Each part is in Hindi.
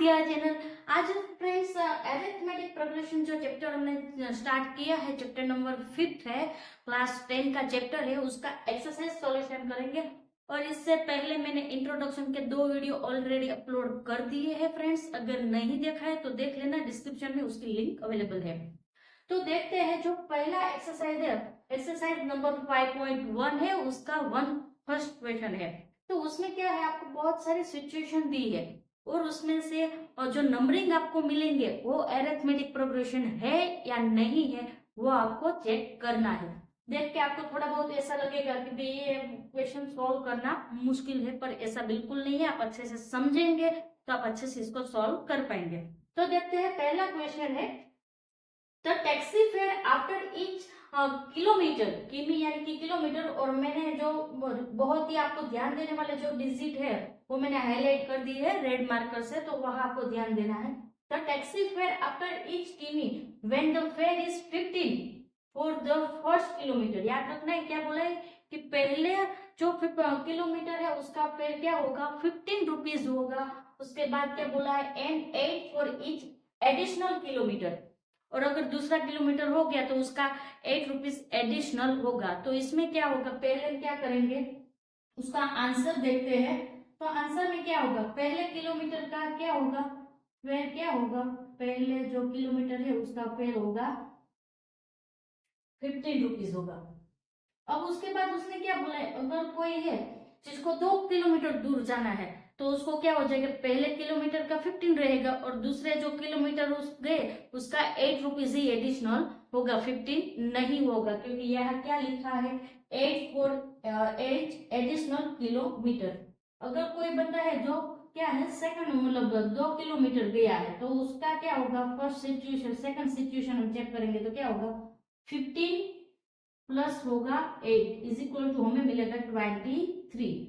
चैनल। आज फ्रेंड्स अरिथमेटिक प्रोग्रेशन जो चैप्टर हमने स्टार्ट किया है, चैप्टर नंबर 5 है, क्लास 10 का चैप्टर है, उसका एक्सरसाइज सॉल्यूशन करेंगे। और इससे पहले मैंने इंट्रोडक्शन के 2 वीडियो ऑलरेडी अपलोड कर दिए हैं फ्रेंड्स, अगर नहीं देखा है तो देख लेना, डिस्क्रिप्शन में उसकी लिंक अवेलेबल है। तो देखते हैं जो पहला एक्सरसाइज है, एक्सरसाइज नंबर 5.1 है, उसका फर्स्ट क्वेश्चन है। तो उसमें क्या है, आपको बहुत सारी सिचुएशन दी है और उसमें से जो नंबरिंग आपको मिलेंगे वो अरिथमेटिक प्रोग्रेशन है या नहीं है, वो आपको चेक करना है। देख के आपको थोड़ा बहुत ऐसा लगेगा कि भाई ये क्वेश्चन सॉल्व करना मुश्किल है, पर ऐसा बिल्कुल नहीं है। आप अच्छे से समझेंगे तो आप अच्छे से इसको सॉल्व कर पाएंगे। तो देखते हैं, पहला क्वेश्चन है, the taxi fare after each kilometre, किमी यानी कि किलोमीटर, और मैंने जो बहुत ही आपको ध्यान देने वाले जो डिजिट है वो मैंने हाईलाइट कर दी है रेड मार्कर से, तो वहां आपको ध्यान देना है। The taxi fare after each किमी when the fare is 15 for the first kilometre. याद रखना है क्या बोला है कि पहले जो किलोमीटर है उसका फेयर क्या होगा, 15 रुपीज होगा। उसके बाद क्या बोला है, and 8 for each additional kilometre, और अगर दूसरा किलोमीटर हो गया तो उसका 8 रुपीज एडिशनल होगा। तो इसमें क्या होगा, पहले क्या करेंगे, उसका आंसर देखते हैं। तो आंसर में क्या होगा, पहले किलोमीटर का क्या होगा, फेयर क्या होगा, पहले जो किलोमीटर है उसका फेयर होगा 15 रुपीज होगा। अब उसके बाद उसने क्या बोला है, अगर कोई है जिसको 2 किलोमीटर दूर जाना है तो उसको क्या हो जाएगा, पहले किलोमीटर का 15 रहेगा और दूसरे जो किलोमीटर उस गए उसका 8 रुपीज ही एडिशनल होगा, 15 नहीं होगा, क्योंकि यहाँ क्या लिखा है, 8 फॉर 8 एडिशनल किलोमीटर। अगर कोई बंदा है जो क्या है सेकंड, मतलब 2 किलोमीटर गया है, तो उसका क्या होगा, फर्स्ट सिचुएशन, सेकंड सिचुएशन हम चेक करेंगे तो क्या होगा, 15 प्लस होगा 8 इज इक्वल टू हमें मिलेगा 23।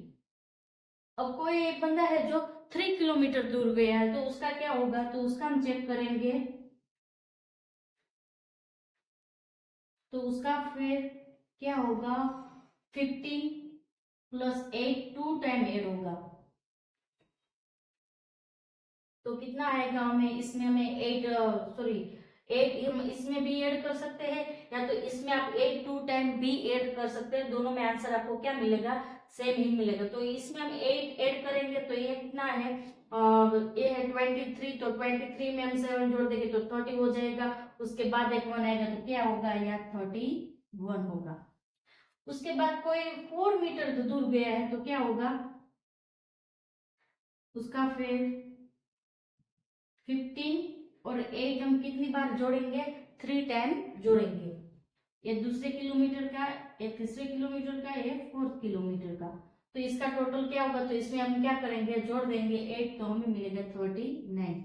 अब कोई एक बंदा है जो 3 किलोमीटर दूर गया है तो उसका क्या होगा, तो उसका हम चेक करेंगे, तो उसका फिर क्या होगा, 15 प्लस 8 2 टाइम 8 होगा, तो कितना आएगा हमें, इसमें हमें 8 सॉरी 8 इसमें भी ऐड कर सकते हैं, या तो इसमें आप 8 2 टाइम भी ऐड कर सकते हैं, दोनों में आंसर आपको क्या मिलेगा, सेम ही मिलेगा। तो इसमें हम 8 ऐड करेंगे तो ये कितना है, ये है 23, तो 23 में हम 7 जोड़ देंगे तो 30 हो जाएगा। उसके बाद एक 1 आएगा तो क्या होगा, या 31 होगा। उसके बाद कोई 4 मीटर दूर गया है तो क्या होगा, उसका फिर 15 और 8 हम कितनी बार जोड़ेंगे, 3 टाइम जोड़ेंगे। ये दूसरे किलोमीटर का, ये तीसरे किलोमीटर का, ये 4th किलोमीटर का, तो इसका टोटल क्या होगा, तो इसमें हम क्या करेंगे, जोड़ देंगे 8 तो हमें मिलेगा 39।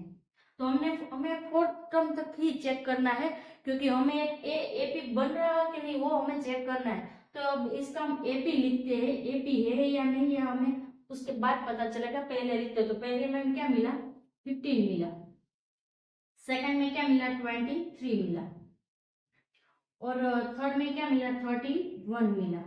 तो हमें 4th टर्म तक ही चेक करना है, क्योंकि हमें एपी बन रहा है कि नहीं वो हमें चेक करना है। तो अब इसका हम एपी लिखते हैं, एपी है या नहीं है हमें उसके बाद पता चलेगा, पहले लिखते तो पहले में क्या मिला, 15 मिला, सेकंड में क्या मिला, 23 मिला, और थर्ड में क्या मिला, 31 मिला,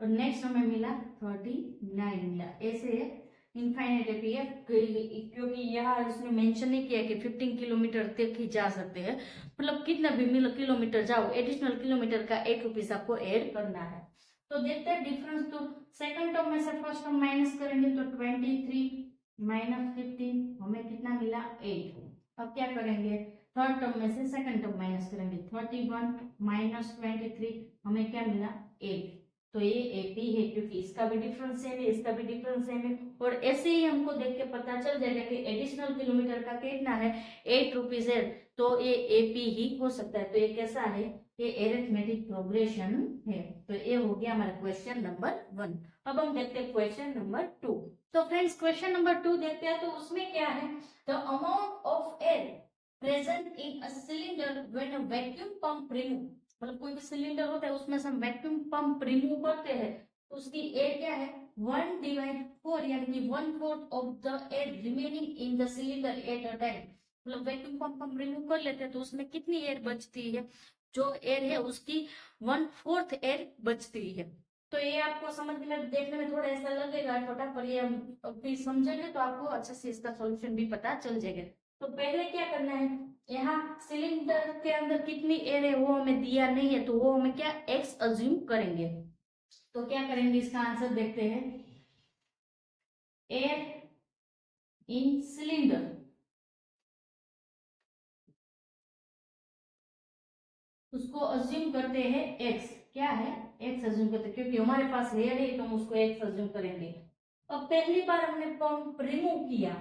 और नेक्स्ट हमें मिला 39 मिला। ऐसे इनफाइनाइट एपी है, क्योंकि यहाँ इसमें मेंशन नहीं किया कि 15 किलोमीटर तक ही जा सकते हैं, मतलब कितना भी किलोमीटर जाओ, एडिशनल किलोमीटर का 8 रुपीज आपको ऐड करना है। तो देखते हैं डिफरेंस, तो सेकंड टर्म में से फर्स्ट टर्म माइनस करेंगे तो 23 माइनस 15 हमें कितना मिला, 8। अब क्या करेंगे, थर्ड टर्म में से सेकंड टर्म माइनस करेंगे, 31 माइनस 23 हमें क्या मिला, 8। तो ये एपी है, क्योंकि इसका भी डिफरेंस सेम है, इसका भी डिफरेंस सेम है, और ऐसे ही हमको देख के पता चल जाएगा कि एडिशनल किलोमीटर का कितना है, 8 रुपीज है, तो ये एपी ही हो सकता है। तो ये कैसा है, ये एरिथमेटिक प्रोग्रेशन है। तो ये हो गया हमारा क्वेश्चन नंबर 1। अब हम देखते हैं क्वेश्चन नंबर 2। तो फ्रेंड्स क्वेश्चन नंबर 2 देखते हैं, तो उसमें क्या है, the amount of air present in a cylinder when a vacuum pump remove, मतलब कोई भी सिलेंडर होता है उसमें से हम वैक्यूम पंप रिमूव करते हैं, उसकी एयर क्या है, 1/4 यानी कि 1/4 of the air remaining in the cylinder at a time. मतलब वैक्यूम पंप हम रिमूव कर लेते हैं तो उसमें कितनी एयर बचती है, जो एयर है उसकी 1/4 एयर बचती है। तो ये आपको समझने में देखने में थोड़ा ऐसा लगेगा छोटा, पर ये फिर समझेंगे तो आपको अच्छे से इसका सॉल्यूशन भी पता चल जाएगा। तो पहले क्या करना है, यहाँ सिलेंडर के अंदर कितनी एयर है वो हमें दिया नहीं है, तो वो हमें क्या एक्स अज्यूम करेंगे। तो क्या करेंगे, इसका आंसर देखते हैं। एयर इन सिलेंडर, उसको अज्यूम करते हैं एक्स। क्या है, एक्स अज्यूम करते हैं, क्योंकि हमारे पास एयर है तो हम उसको एक्स अज्यूम करेंगे। अब पहली बार हमने पंप रिमूव किया,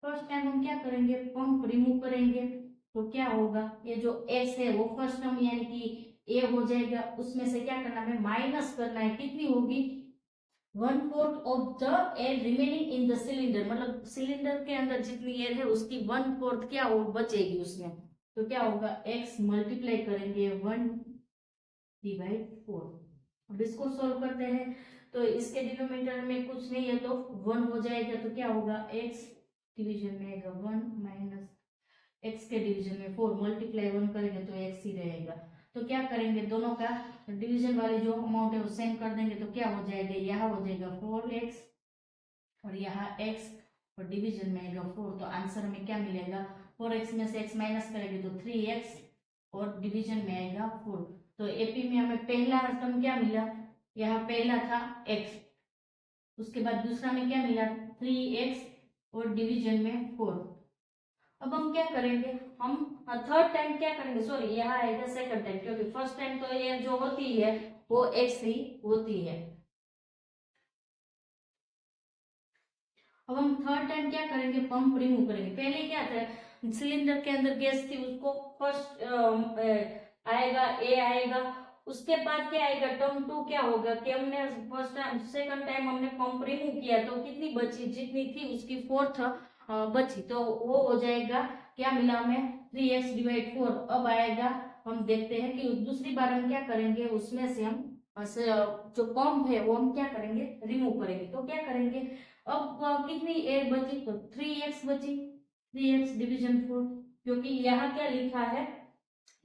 फर्स्ट टाइम हम क्या करेंगे, पंप रिमूव करेंगे। तो क्या होगा, ये जो एक्स है वो फर्स्ट टर्म यानी कि ए हो जाएगा, उसमें से क्या करना है, माइनस करना है। कितनी होगी, 1/4 of the air remaining in the cylinder, मतलब सिलेंडर के अंदर जितनी एयर है उसकी 1/4 क्या हो बचेगी उसमें। तो क्या होगा, x मल्टीप्लाई करेंगे 1/4। अब इसको सोल्व करते हैं, तो इसके डिनोमिनेटर में कुछ नहीं है तो 1 हो जाएगा। तो क्या होगा, x डिवीजन में आएगा 1 माइनस x के डिवीजन में 4, मल्टीप्लाई 1 करेंगे तो x ही रहेगा। तो क्या करेंगे, दोनों का डिवीजन वाली जो अमाउंट है वो सेम कर देंगे। तो क्या हो जाएगा, यहाँ हो जाएगा 4x और यहाँ x और डिवीजन में आएगा 4। तो आंसर में क्या मिलेगा, 4x में से x माइनस करेंगे तो 3x और डिवीजन में आएगा 4। तो एपी में हमें पहला टर्म क्या मिला, यहाँ पहला था x, उसके बाद दूसरा में क्या मिला 3x और डिवीजन में 4। अब हम क्या करेंगे, हम थर्ड टाइम क्या करेंगे, सॉरी यहाँ आएगा सेकंड टाइम, क्योंकि फर्स्ट टाइम तो ये जो होती है वो x ही होती है। अब हम थर्ड टाइम क्या करेंगे, पंप रिमूव करेंगे। पहले क्या था, सिलेंडर के अंदर गैस थी, उसको फर्स्ट आएगा ए आएगा, उसके बाद क्या आएगा, टर्म 2 क्या होगा कि हमने फर्स्ट टाइम सेकंड टाइम हमने पंप रिमूव किया तो कितनी बची, जितनी थी उसकी 4th बची, तो वो हो जाएगा, क्या मिला हमें 3x डिवाइड 4। अब आएगा, हम देखते हैं कि दूसरी बार हम क्या करेंगे, उसमें से हम जो पंप है वो हम क्या करेंगे, रिमूव करेंगे। तो क्या करेंगे, अब कितनी एयर बची, तो 3x बची, 3x डिवीजन 4, क्योंकि यहाँ क्या लिखा है,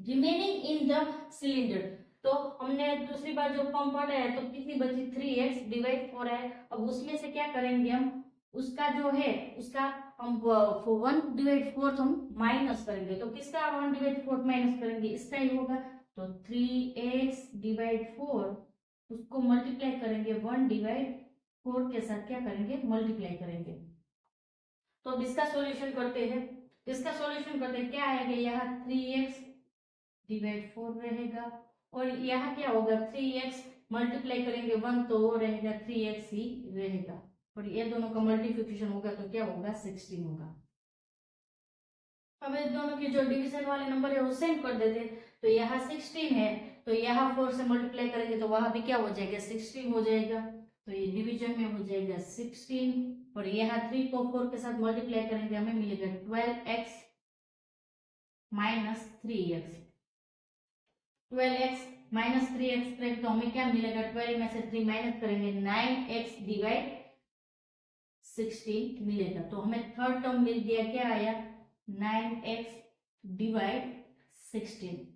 रिमेनिंग इन द सिलेंडर। तो हमने दूसरी बार जो पंप हटाया तो कितनी बची, 3x डिवाइड 4 है। अब उसमें से क्या करेंगे, हम उसका जो है उसका हम 1/4 हम माइनस करेंगे। तो किसका 1/4 माइनस करेंगे, इसका ही होगा। तो 3x डिवाइड 4 उसको मल्टीप्लाई करेंगे 1/4 के साथ, क्या करेंगे, मल्टीप्लाई करेंगे। तो अब इसका सॉल्यूशन करते हैं, इसका सॉल्यूशन करते हैं, क्या आएगा, यहाँ 3x डिवाइड 4 रहेगा और यहाँ क्या होगा, 3x मल्टीप्लाई करेंगे 1 तो वो रहेगा 3x ही रहेगा, और ये दोनों का मल्टीप्लिकेशन होगा तो क्या होगा, 16 होगा। अब इन दोनों के जो डिवीजन वाले नंबर है वो सेम कर देते, तो यहाँ 16 है तो यहाँ 4 से मल्टीप्लाई करेंगे तो वहां भी क्या हो जाएगा, 16 हो जाएगा। तो ये डिवीजन में हो जाएगा 16 और यहाँ 3 को 4 के साथ मल्टीप्लाई करेंगे, हमें मिलेगा 12x minus 3x। 12x minus 3x करेंगे तो हमें क्या मिलेगा, 12 में से 3 माइनस करेंगे 9x डिवाइड 16 मिलेगा। तो हमें थर्ड टर्म मिल गया, क्या आया, 9x डिवाइड 16।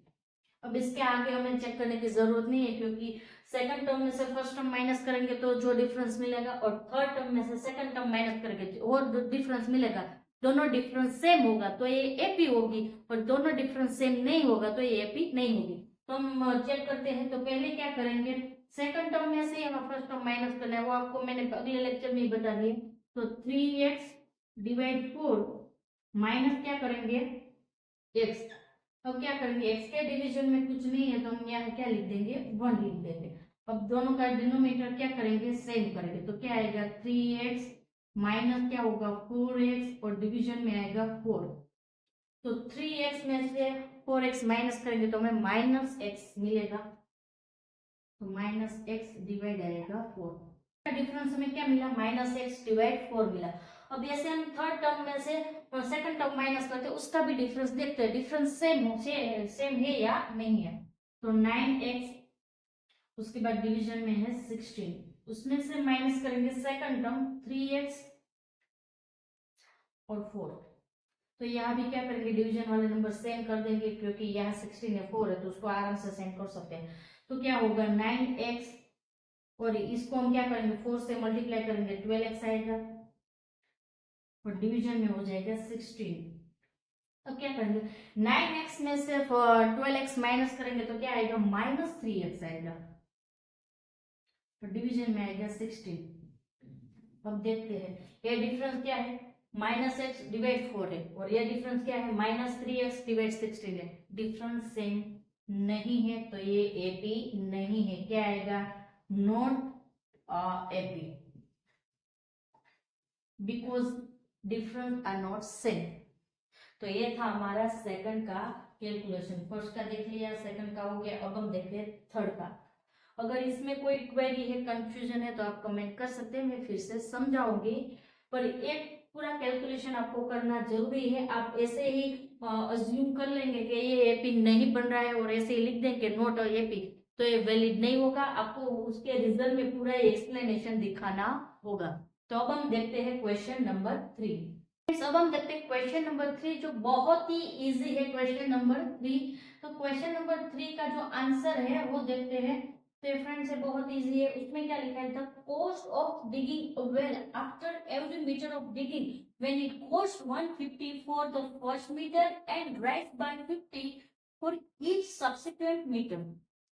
अब इसके आगे हमें चेक करने की जरूरत नहीं है, क्योंकि सेकंड टर्म में से फर्स्ट टर्म माइनस करेंगे तो जो डिफरेंस मिलेगा, और थर्ड टर्म में से सेकंड टर्म माइनस करेंगे और डिफरेंस मिलेगा, दोनों डिफरेंस सेम होगा तो ये एपी होगी, और दोनों डिफरेंस सेम नहीं होगा तो ये एपी नहीं होगी। तो हम चेक करते हैं, तो पहले क्या करेंगे, सेकंड टर्म में से हमें फर्स्ट टर्म माइनस करना है, वो आपको मैंने अगले लेक्चर में ही बता दिए। तो 3x डिवाइड 4 माइनस क्या करेंगे, x। अब क्या करेंगे, x के डिवीजन में कुछ नहीं है तो हम यहाँ क्या लिख देंगे, 1 लिख देंगे। अब दोनों का डिनोमिनेटर क्या करेंगे, सेम करेंगे। तो क्या आएगा, 3x माइनस क्या होगा 4x और डिवीजन में आएगा 4। तो 3x में से 4x माइनस करेंगे तो हमें माइनस x मिलेगा, तो माइनस x डिवाइड आएगा 4। डिफरेंस हमें क्या मिला, माइनस x डिवाइड 4 मिला। अब जैसे हम थर्ड टर्म में से सेकंड टर्म माइनस करते हैं, उसका भी डिफरेंस देखते हैं, डिफरेंस सेम है या नहीं है। तो 9x, उसके बाद डिवीजन में है 16, उसमें से माइनस करेंगे सेकंड टर्म 3x और 4। तो यहाँ भी क्या करेंगे, डिवीजन वाले नंबर सेम कर देंगे, क्योंकि यहाँ 16 है 4 है तो उसको आराम से सेम कर सकते हैं। तो क्या होगा, 9x और इसको हम क्या करेंगे 4 से मल्टीप्लाई करेंगे 12x आएगा और डिवीजन में हो जाएगा 16। तो क्या करेंगे 9x में से 12x माइनस करेंगे तो क्या आएगा -3x आएगा तो डिवीजन में आएगा 16। अब देखते हैं ये डिफरेंस क्या है -x डिवाइड 4 है और ये डिफरेंस क्या है -3x डिवाइड 16 है। डिफरेंस सेम नहीं है तो ये एपी नहीं है। क्या आएगा not AP because difference are not same. तो ये था हमारा सेकंड का कैलकुलेशन। फर्स्ट का देख लिया, सेकंड का हो गया। अब हम देखते हैं थर्ड का। अगर इसमें कोई क्वेरी है, कंफ्यूजन है तो आप कमेंट कर सकते हैं, मैं फिर से समझाऊंगी। पर एक पूरा कैलकुलेशन आपको करना जरूरी है। आप ऐसे ही अज्यूम कर लेंगे कि ये एपी नहीं बन रहा है और ऐसे ही लिख देंगे नॉट एपी तो ये वैलिड नहीं होगा। आपको उसके रिजल्ट में पूरा एक्सप्लेनेशन दिखाना होगा। तो अब हम देखते हैं क्वेश्चन नंबर 3। अब हम देखते हैं क्वेश्चन नंबर 3 जो बहुत ही इजी है। क्वेश्चन नंबर 3, तो क्वेश्चन नंबर 3 का जो आंसर है वो देखते हैं। तो फ्रेंड्स है बहुत इजी है। उसमें क्या लिखा है the cost of digging a well after every metre of digging when it cost 150 for the first metre and rise by 50 for each subsequent metre.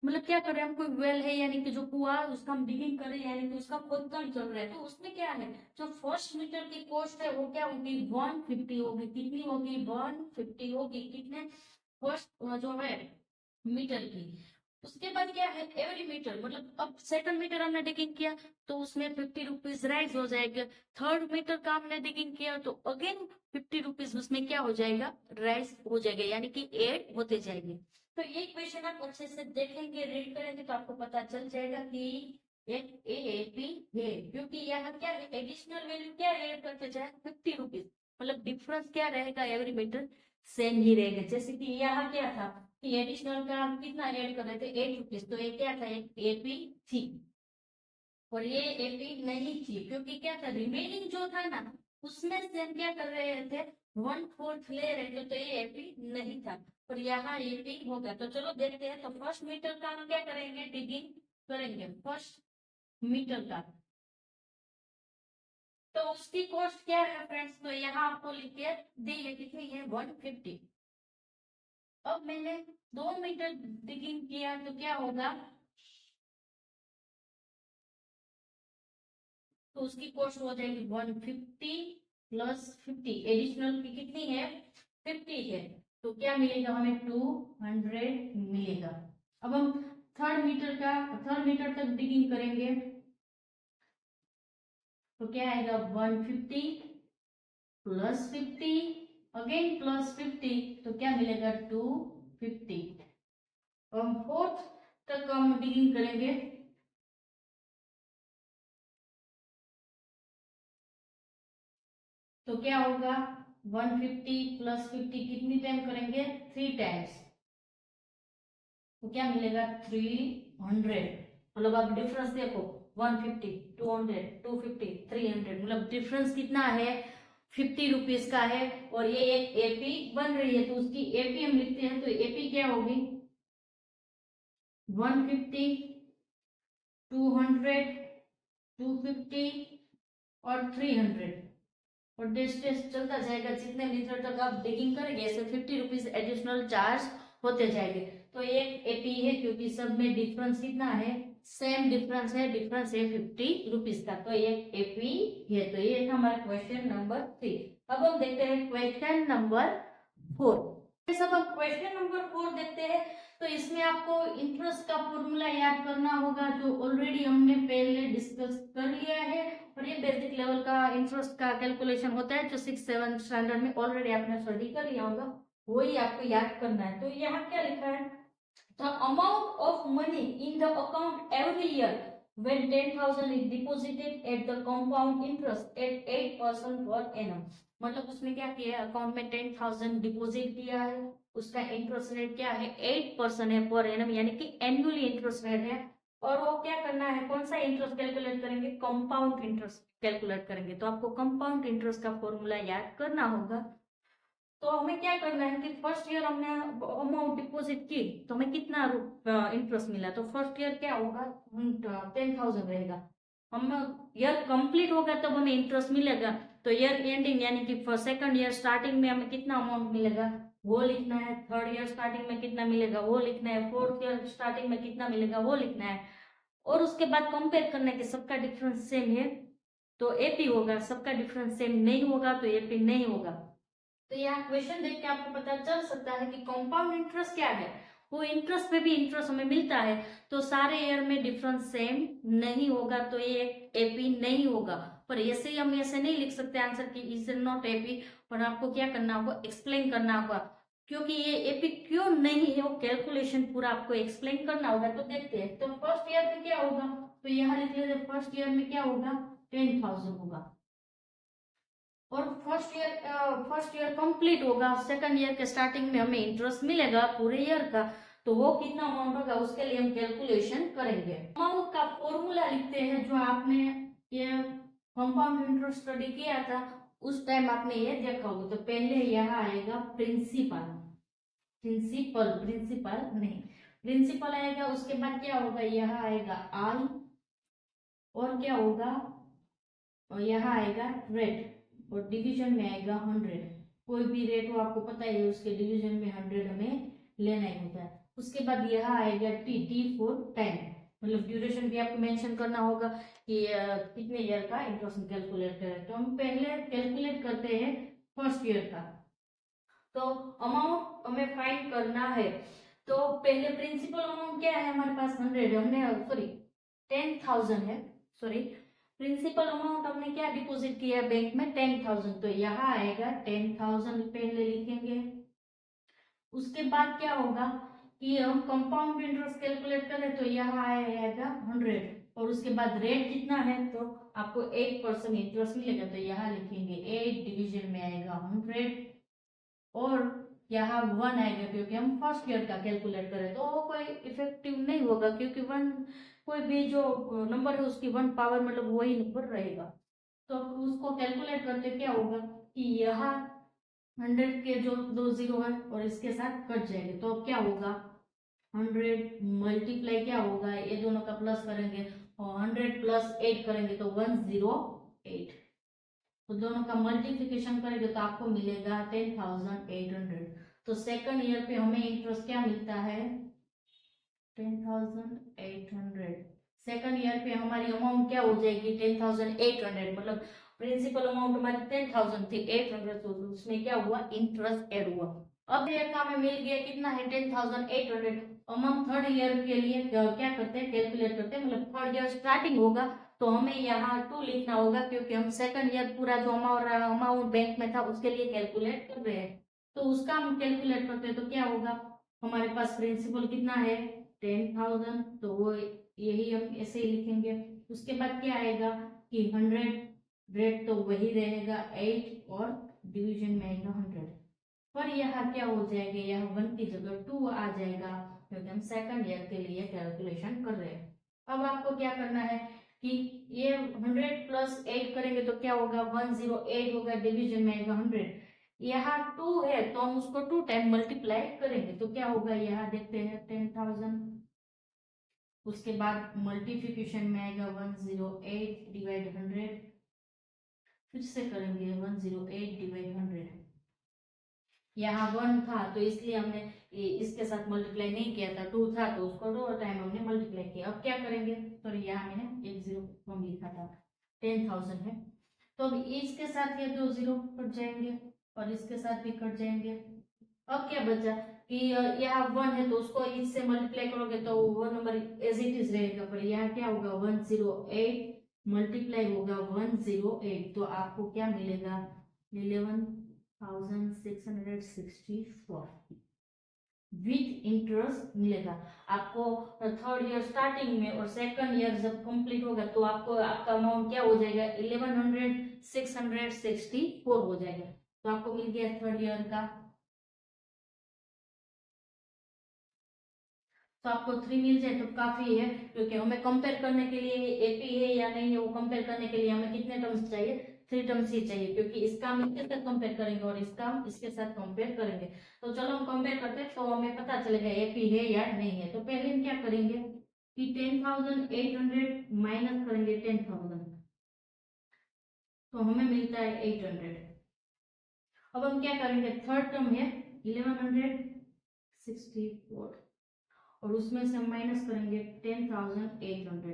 मतलब क्या कर रहे हैं हम, कोई वेल है यानी कि जो कुआ उसका हम डिगिंग कर रहे हैं यानी कि उसका खोदकाम चल रहा है। तो उसमें क्या है जो फर्स्ट मीटर की कॉस्ट है वो क्या होगी 150 होगी। कितनी होगी 150 होगी। कितने फर्स्ट जो है मीटर की। उसके बाद क्या है एवरी मीटर मतलब अब सेकंड मीटर हमने डिगिंग किया तो उसमें 50 रुपीज राइज हो जाएगा। थर्ड मीटर का हमने डिगिंग किया तो अगेन 50 रुपीज उसमें क्या हो जाएगा राइज हो जाएगा यानी कि ऐड होते जाएंगे। तो ये क्वेश्चन आप अच्छे से देखेंगे, रीड करेंगे तो आपको पता चल जाएगा कि एक एपी है क्योंकि यहाँ क्या है एडिशनल वैल्यू क्या ऐड करते जाए 50 रुपीज। मतलब डिफरेंस क्या रहेगा एवरी मीटर सेम ही रहेगा। जैसे कि यहाँ क्या था कि एडिशनल का हम कितना ऐड कर रहे थे 8 रुपीज तो ये क्या था एक एपी थी और ये एपी नहीं थी क्योंकि क्या था रिमेनिंग जो था ना उसमें से हम क्या कर रहे थे 1/4 ले रहे थे तो ये एपी नहीं था और यहाँ एपी होगा। तो चलो देखते हैं। तो फर्स्ट मीटर का हम क्या करेंगे डिगिंग करेंगे फर्स्ट मीटर का। तो उसकी कॉस्ट क्या है फ्रेंड्स तो यहाँ आपको लिख के दी है कितनी है 150। अब मैंने 2 मीटर डिगिंग किया तो क्या होगा तो उसकी कॉस्ट हो जाएगी 150 प्लस 50 एडिशनल की कितनी है 50 है तो क्या मिलेगा हमें 200 मिलेगा। अब हम थर्ड मीटर तक डिगिंग करेंगे तो क्या आएगा 150 प्लस 50 अगेन प्लस 50 तो क्या मिलेगा 250। हम फोर्थ तक हम डिगिंग करेंगे तो क्या होगा 150 प्लस 50 कितनी टाइम करेंगे 3 टाइम्स तो क्या मिलेगा 300। मतलब आप डिफरेंस देखो 150 200 250 300 मतलब डिफरेंस कितना है 50 रुपीज का है। और ये एक एपी बन रही है तो उसकी एपी हम लिखते हैं तो एपी क्या होगी 150 200 250 और 300 और डिस्टेंस चलता जाएगा। जितने मीटर तक आप डिगिंग करेंगे ऐसे 50 रुपीज एडिशनल चार्ज होते जाएंगे। तो ये एपी है क्योंकि सब में डिफरेंस कितना है सेम डिफरेंस है 50 रुपीज का। तो ये एपी है। तो ये था हमारा क्वेश्चन नंबर 3। अब हम देखते हैं क्वेश्चन नंबर 4। सब हम क्वेश्चन नंबर 4 देखते हैं। तो इसमें आपको इंटरेस्ट का फॉर्मूला याद करना होगा जो ऑलरेडी हमने पहले डिस्कस कर लिया है। और ये बेसिक लेवल का इंटरेस्ट का कैलकुलेशन होता है जो 6-7 स्टैंडर्ड में ऑलरेडी आपने स्टडी कर लिया होगा वही आपको याद करना है। तो यहाँ क्या लिखा है the amount of money in the account every year when 10,000 is deposited at the compound interest at 8% per annum। मतलब उसने क्या किया अकाउंट में 10,000 डिपोजिट किया है उसका इंटरेस्ट रेट क्या है 8% है पर एनम यानी कि एनुअली इंटरेस्ट रेट है। और वो क्या करना है कौन सा इंटरेस्ट कैलकुलेट करेंगे कंपाउंड इंटरेस्ट कैलकुलेट करेंगे। तो आपको कंपाउंड इंटरेस्ट का फॉर्मूला याद करना होगा। तो हमें क्या करना है कि फर्स्ट ईयर हमने अमाउंट डिपॉजिट की तो हमें कितना इंटरेस्ट मिला, तो फर्स्ट ईयर क्या होगा 10,000 रहेगा। हम ईयर कंप्लीट होगा तब हमें इंटरेस्ट मिलेगा, तो ईयर एंडिंग यानी कि सेकंड ईयर स्टार्टिंग में हमें कितना अमाउंट मिलेगा वो लिखना है, थर्ड ईयर स्टार्टिंग में कितना मिलेगा वो लिखना है, फोर्थ ईयर स्टार्टिंग में कितना मिलेगा वो लिखना है, और उसके बाद कंपेयर करना है कि सबका डिफरेंस सेम है तो एपी होगा, सबका डिफरेंस सेम नहीं होगा तो एपी नहीं होगा। तो यहाँ क्वेश्चन देख के आपको पता चल सकता है कि कंपाउंड इंटरेस्ट क्या है, वो इंटरेस्ट पे भी इंटरेस्ट हमें मिलता है, तो सारे ईयर में डिफरेंस सेम नहीं होगा तो ये एपी नहीं होगा। पर ऐसे ही हम ऐसे नहीं लिख सकते आंसर की इज नॉट एपी, पर आपको क्या करना होगा एक्सप्लेन करना होगा, क्योंकि ये एपी क्यों नहीं है वो कैलकुलेशन पूरा आपको एक्सप्लेन करना होगा। तो देखते हैं, तो फर्स्ट ईयर में क्या होगा, तो यहाँ लिख लेते फर्स्ट ईयर में क्या होगा 10,000 होगा, और फर्स्ट ईयर कंप्लीट होगा, सेकंड ईयर के स्टार्टिंग में हमें इंटरेस्ट मिलेगा पूरे ईयर का, तो वो कितना अमाउंट होगा उसके लिए हम कैलकुलेशन करेंगे। अमाउंट का फॉर्मूला लिखते हैं, जो आपने ये कंपाउंड इंटरेस्ट स्टडी किया था उस टाइम आपने ये देखा होगा। तो पहले यहाँ आएगा प्रिंसिपल, प्रिंसिपल नहीं, प्रिंसिपल आएगा, उसके बाद क्या होगा यहाँ आएगा आई, और क्या होगा और यहाँ आएगा रेट, और डिवीजन में आएगा 100। कोई भी रेट हो आपको पता है उसके डिवीजन में 100 हमें लेना ही होता है। उसके बाद यहाँ आएगा टी फॉर टाइम, मतलब ड्यूरेशन भी आपको मेंशन करना होगा कि कितने ईयर का इंटरेस्ट कैलकुलेट करें। तो हम पहले कैलकुलेट करते हैं फर्स्ट ईयर का। तो अमाउंट हमें फाइंड करना है, तो पहले प्रिंसिपल अमाउंट क्या है हमारे पास 100, हमने सॉरी 10,000 है, सॉरी प्रिंसिपल अमाउंट हमने क्या डिपॉजिट किया है बैंक में 10,000, तो यहाँ आएगा 10,000 पहले लिखेंगे। उसके बाद क्या होगा कि हम कंपाउंड इंटरेस्ट कैलकुलेट करें तो यहाँ आएगा 100, और उसके बाद रेट कितना है तो आपको 8% इंटरेस्ट मिलेगा, तो यहाँ लिखेंगे 8 डिवीजन में आएगा 100, और यहाँ 1 आएगा क्योंकि हम फर्स्ट ईयर का कैलकुलेट करें, तो वो कोई इफेक्टिव नहीं होगा क्योंकि 1 कोई भी जो नंबर है उसकी 1 पावर मतलब वही नंबर रहेगा। तो उसको कैलकुलेट करते क्या होगा कि यहाँ 100 के जो 2 जीरो है और इसके साथ कट जाएंगे, तो अब क्या होगा 100 मल्टीप्लाई क्या होगा ये दोनों का प्लस करेंगे और 100 प्लस 8 करेंगे तो 108, तो दोनों का मल्टीप्लिकेशन करेंगे तो आपको मिलेगा 10,800। तो सेकंड ईयर पे हमें इंटरेस्ट क्या मिलता है 10,800। सेकंड ईयर पे हमारी अमाउंट क्या हो जाएगी 10,800, मतलब प्रिंसिपल अमाउंट हमारी 10,000 थी 800, तो उसमें क्या हुआ इंटरेस्ट ऐड हुआ। अब ईयर का हमें मिल गया कितना है 10,800। अब हम थर्ड ईयर के लिए क्या करते हैं कैलकुलेट करते हैं, मतलब थर्ड ईयर स्टार्टिंग होगा तो हमें यहाँ 2 लिखना होगा क्योंकि हम सेकंड ईयर पूरा जो अमाउंट बैंक में था उसके लिए कैलकुलेट कर रहे हैं, तो उसका हम कैलकुलेट करते हैं तो क्या होगा हमारे पास प्रिंसिपल कितना है 10,000, तो वो यही हम ऐसे ही लिखेंगे। उसके बाद क्या आएगा कि 100 रेट तो वही रहेगा 8 और डिवीजन में आएगा 100, पर यहाँ क्या हो जाएगा यहाँ 1 की जगह 2 आ जाएगा क्योंकि हम सेकंड ईयर के लिए कैलकुलेशन कर रहे हैं। अब आपको क्या करना है कि ये 100 प्लस 8 करेंगे तो क्या होगा 108 होगा, डिवीजन में आएगा 100, यहाँ 2 है तो हम उसको 2 टाइम मल्टीप्लाई करेंगे तो क्या होगा यहाँ देखते हैं 10,000, उसके बाद मल्टीप्लिकेशन में आएगा 108 डिवाइड 100, फिर से करेंगे 108 डिवाइड 100, यहाँ 1 था तो इसलिए हमने इसके साथ मल्टीप्लाई नहीं किया था, 2 था तो उसको 2 टाइम हमने मल्टीप्लाई किया। अब क्या करेंगे तो यहाँ मैंने एक जीरो कम लिखा था 10,000 है, तो अब इसके साथ ये 2 जीरो कट जाएंगे और इसके साथ भी कट जाएंगे। अब क्या बचा कि यहाँ 1 है तो उसको इससे मल्टीप्लाई करोगे तो वो नंबर एज इट इज रहेगा, पर यहाँ क्या होगा 108 मल्टीप्लाई होगा 108, तो आपको क्या मिलेगा 11,664 विथ इंटरेस्ट मिलेगा आपको थर्ड ईयर स्टार्टिंग में, और सेकंड ईयर जब कंप्लीट होगा तो आपको आपका अमाउंट क्या हो जाएगा 11,664 हो जाएगा, तो आपको मिल गया थर्ड ईयर का। तो आपको 3 मिल जाए तो काफी है क्योंकि हमें कंपेयर करने के लिए एपी है या नहीं है वो कंपेयर करने के लिए हमें कितने टर्म्स चाहिए 3 टर्म्स ही चाहिए, क्योंकि इसका हम इसके साथ कंपेयर करेंगे और इसका हम इसके साथ कंपेयर करेंगे। तो चलो हम कंपेयर करते हैं, तो हमें पता चलेगा एपी है या नहीं है। तो पहले हम क्या करेंगे कि 10,800 माइनस करेंगे 10,000, तो हमें मिलता है 800। अब हम क्या करेंगे, थर्ड टर्म है 1164 और उसमें से हम माइनस करेंगे 10,800,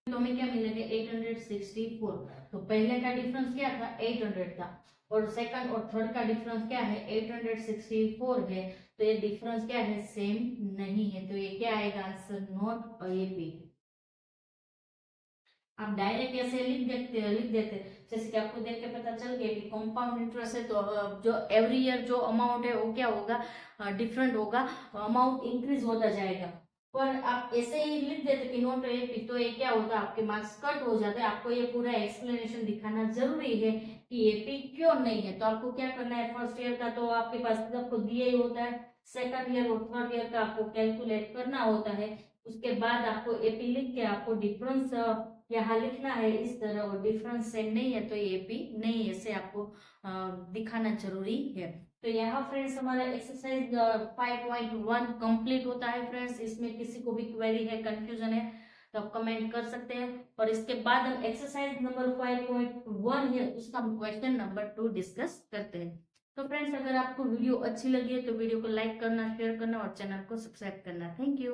तो हमें क्या मिलेगा 864। तो पहले का डिफरेंस क्या था 800 था, और सेकंड और थर्ड का डिफरेंस क्या है 864 है। तो ये डिफरेंस क्या है, सेम नहीं है। तो ये क्या आएगा आंसर, नॉट एपी। आप डायरेक्ट ऐसे लिख देते जैसे कि आपको देख के पता चल गया कि कंपाउंड इंटरेस्ट है, तो जो एवरी ईयर जो अमाउंट है वो क्या होगा, डिफरेंट होगा, अमाउंट इंक्रीज होता जाएगा। पर आप ऐसे ही लिख देते कि नॉट एपी, तो ये क्या होता है, आपके मार्क्स कट हो जाते हैं। आपको ये पूरा एक्सप्लेनेशन दिखाना जरूरी है कि एपी क्यों नहीं है। तो आपको क्या करना है, फर्स्ट ईयर का तो आपके पास आपको दिया ही होता है, सेकंड ईयर और थर्ड ईयर का आपको कैलकुलेट करना होता है। उसके बाद आपको एपी लिख के आपको डिफरेंस यहाँ लिखना है इस तरह, और डिफरेंस सेम नहीं है तो ये एपी नहीं है, ऐसे आपको दिखाना जरूरी है। तो यहाँ फ्रेंड्स हमारा एक्सरसाइज 5.1 कंप्लीट होता है फ्रेंड्स। इसमें किसी को भी क्वेरी है, कंफ्यूजन है तो आप कमेंट कर सकते हैं। और इसके बाद हम एक्सरसाइज नंबर 5.1 है उसका हम क्वेश्चन नंबर 2 डिस्कस करते हैं। तो फ्रेंड्स अगर आपको वीडियो अच्छी लगी है तो वीडियो को लाइक करना, शेयर करना और चैनल को सब्सक्राइब करना। Thank you.